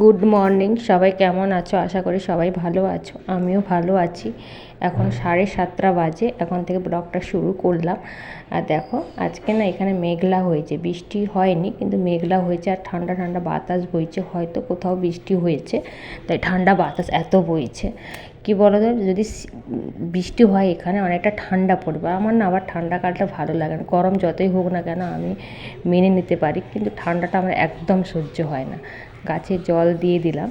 Good morning, সবাই কেমন আছো? আশা করি সবাই ভালো আছো, আমিও ভালো আছি। এখন 7:30 বাজে, এখন থেকে ব্লগটা শুরু করলাম। আর দেখো আজকে না এখানে মেঘলা হয়েছে, বৃষ্টি হয়নি কিন্তু মেঘলা হয়েছে আর ঠান্ডা ঠান্ডা বাতাস বইছে, হয়তো কোথাও বৃষ্টি হয়েছে তাই ঠান্ডা বাতাস এত বইছে। কি বলো তো, যদি বৃষ্টি হয় এখানে অনেকটা ঠান্ডা পড়বে। আমার না আবার ঠান্ডাকালটা ভালো লাগে না, গরম যতই হোক না কেন আমি মেনে নিতে পারি, কিন্তু ঠান্ডাটা আমার একদম সহ্য হয় না। গাছে জল দিয়ে দিলাম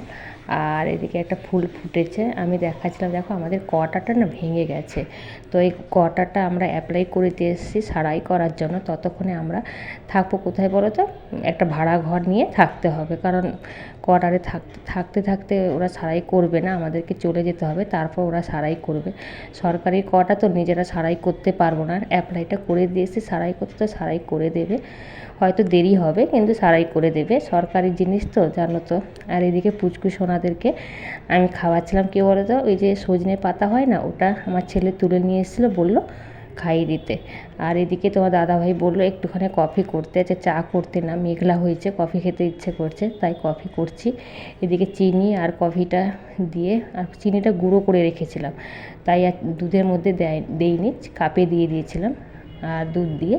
আর এদিকে একটা ফুল ফুটেছে, আমি দেখাচ্ছিলাম। দেখো আমাদের কটাটা না ভেঙে গেছে, তো এই কটাটা আমরা অ্যাপ্লাই করে দিয়ে এসেছি সারাই করার জন্য। ততক্ষণে আমরা থাকবো কোথায় বলো তো, একটা ভাড়া ঘর নিয়ে থাকতে হবে, কারণ কোয়ার্টারে থাকতে থাকতে ওরা সারাই করবে না, আমাদেরকে চলে যেতে হবে, তারপর ওরা সারাই করবে। সরকারি কোয়ার্টার তো নিজেরা সারাই করতে পারবো না, অ্যাপ্লাইটা করে দিয়েছি, সারাই করতে তো সারাই করে দেবে, হয়তো দেরি হবে কিন্তু সারাই করে দেবে, সরকারি জিনিস তো জানো তো। আর এদিকে পুচকু সোনাদেরকে আমি খাওয়াচ্ছিলাম। কী বলো তো, ওই যে সজনে পাতা হয় না, ওটা আমার ছেলে তুলে নিয়ে এসেছিলো, বললো খাইয়ে দিতে। আর এদিকে তোমার দাদাভাই বললো একটুখানি কফি করতে, আছে চা করতে না, মেঘলা হয়েছে, কফি খেতে ইচ্ছে করছে তাই কফি করছি। এদিকে চিনি আর কফিটা দিয়ে, আর চিনিটা গুঁড়ো করে রেখেছিলাম তাই আর দুধের মধ্যে দেইনি, কাপে দিয়ে দিয়েছিলাম আর দুধ দিয়ে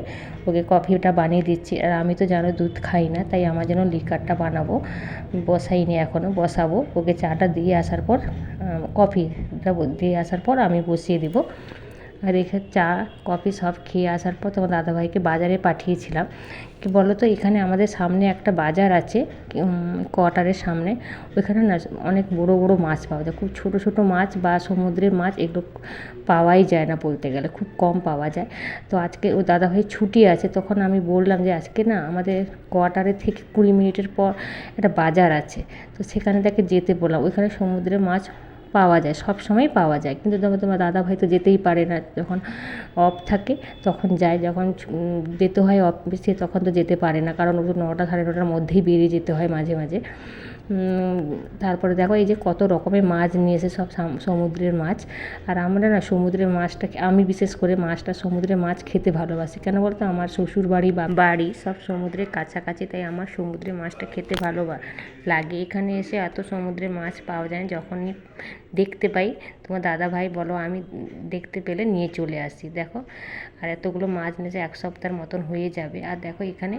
ওকে কফিটা বানিয়ে দিচ্ছি। আর আমি তো জানো দুধ খাই না, তাই আমার জন্য লিকারটা বানাবো, বসাইনি এখনও, বসাবো। ওকে চাটা দিয়ে আসার পর, কফিটা দিয়ে আসার পর আমি বসিয়ে দেবো। আর এখানে চা কফি সব খেয়ে আসার পর তোমার দাদাভাইকে বাজারে পাঠিয়েছিলাম। কি বলো তো, এখানে আমাদের সামনে একটা বাজার আছে, কোয়ার্টারের সামনে, ওইখানে না অনেক বড় বড় মাছ পাওয়া যায়, খুব ছোট ছোট মাছ বা সমুদ্রের মাছ এগুলো পাওয়াই যায় না, বলতে গেলে খুব কম পাওয়া যায়। তো আজকে ও দাদাভাই ছুটি আছে, তখন আমি বললাম যে আজকে না আমাদের কোয়ার্টারের থেকে 20 মিনিটের পর একটা বাজার আছে, তো সেখানে তাকে যেতে বললাম। ওইখানে সমুদ্রের মাছ পাওয়া যায়, সব সময় পাওয়া যায়, কিন্তু তোমার দাদাভাই তো যেতেই পারে না, যখন অফ থাকে তখন যায়, যখন যেতে হয় অফিসে তখন তো যেতে পারে না, কারণ ও তো 9টা 9:30টার মধ্যেই বেরিয়ে যেতে হয় মাঝে মাঝে। তারপরে দেখো এই যে কত রকমের মাছ নিয়ে এসে, সব সমুদ্রের মাছ। আর আমরা না সমুদ্রের মাছটা, আমি বিশেষ করে মাছটা সমুদ্রের মাছ খেতে ভালোবাসি, কেন বলতো আমার শ্বশুর বাড়ি বা বাড়ি সব সমুদ্রের কাছাকাছি, তাই আমার সমুদ্রের মাছটা খেতে ভালো লাগে। এখানে এসে এত সমুদ্রের মাছ পাওয়া যায়, যখনই দেখতে পাই তোমার দাদাভাই বলো আমি দেখতে পেলে নিয়ে চলে আসি। দেখো আর এতগুলো মাছ নিয়েছে, 1 সপ্তাহের মতন হয়ে যাবে। আর দেখো এখানে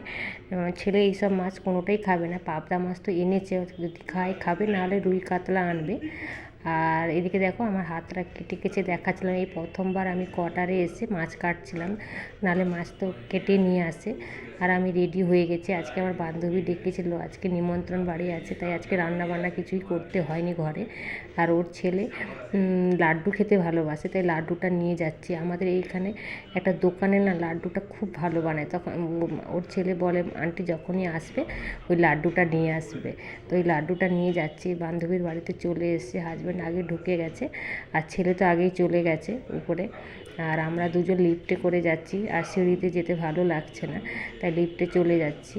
ছেলে এইসব মাছ কোনোটাই খাবে না, পাবদা মাছ তো এনেছে, যদি খাবে, নাহলে রুই কাতলা আনবে। আর এদিকে দেখো আমার হাতটা কেটে দেখাচ্ছিলাম, এই প্রথমবার আমি কোয়ার্টারে এসে মাছ কাটছিলাম, নাহলে মাছ তো কেটে নিয়ে আসে। আর আমি রেডি হয়ে গেছি, আজকে আমার বান্ধবী ডেকেছিল, আজকে নিমন্ত্রণ বাড়ি আছে, তাই আজকে রান্না বান্না কিছুই করতে হয়নি ঘরে। আর ওর ছেলে লাড্ডু খেতে ভালোবাসে, তাই লাড্ডুটা নিয়ে যাচ্ছি। আমাদের এইখানে একটা দোকানে না লাড্ডুটা খুব ভালো বানায়, তখন ওর ছেলে বলে আন্টি যখনই আসবে ওই লাড্ডুটা নিয়ে আসবে, তো ওই লাড্ডুটা নিয়ে যাচ্ছি। বান্ধবীর বাড়িতে চলে এসেছে, হাজব্যান্ড আগে ঢুকে গেছে আর ছেলে তো আগেই চলে গেছে উপরে। আর আমরা দুজন লিফটে করে যাচ্ছি, আর সিঁড়িতে যেতে ভালো লাগছে না, তাই লিফটে চলে যাচ্ছি।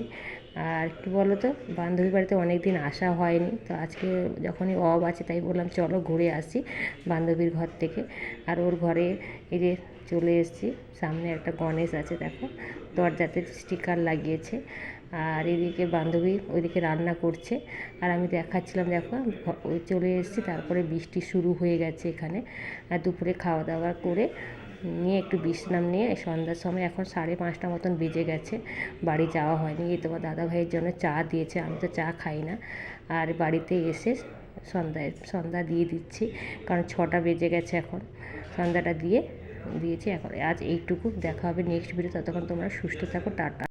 আর কী বলো তো, বান্ধবীর বাড়িতে অনেক দিন আসা হয়নি, তো আজকে যখনই অফ আছে তাই বললাম চলো ঘুরে আসি বান্ধবীর ঘর থেকে। আর ওর ঘরে এই যে চলে এসেছি, সামনে একটা গণেশ আছে, দেখো দরজাতে স্টিকার লাগিয়েছে। আর এদিকে বান্ধবী ওইদিকে রান্না করছে, আর আমি দেখাচ্ছিলাম। দেখো ওই চলে এসেছি, তারপরে বৃষ্টি শুরু হয়ে গেছে এখানে। আর দুপুরে খাওয়া দাওয়া করে নিয়ে একটু বিশ্রাম নিয়ে সন্ধ্যার সময়, এখন 5:30 মতন বেজে গেছে, বাড়ি যাওয়া হয়নি। এই তোমার দাদাভাইয়ের জন্য চা দিয়েছে, আমি তো চা খাই না। আর বাড়িতে এসে সন্ধ্যা দিয়ে দিচ্ছি, কারণ 6টা বেজে গেছে এখন, সন্ধ্যাটা দিয়েছি এখন। আজ এইটুকু, দেখা হবে নেক্সট ভিডিও, ততক্ষণ তোমরা সুস্থ থাকো, টাটা।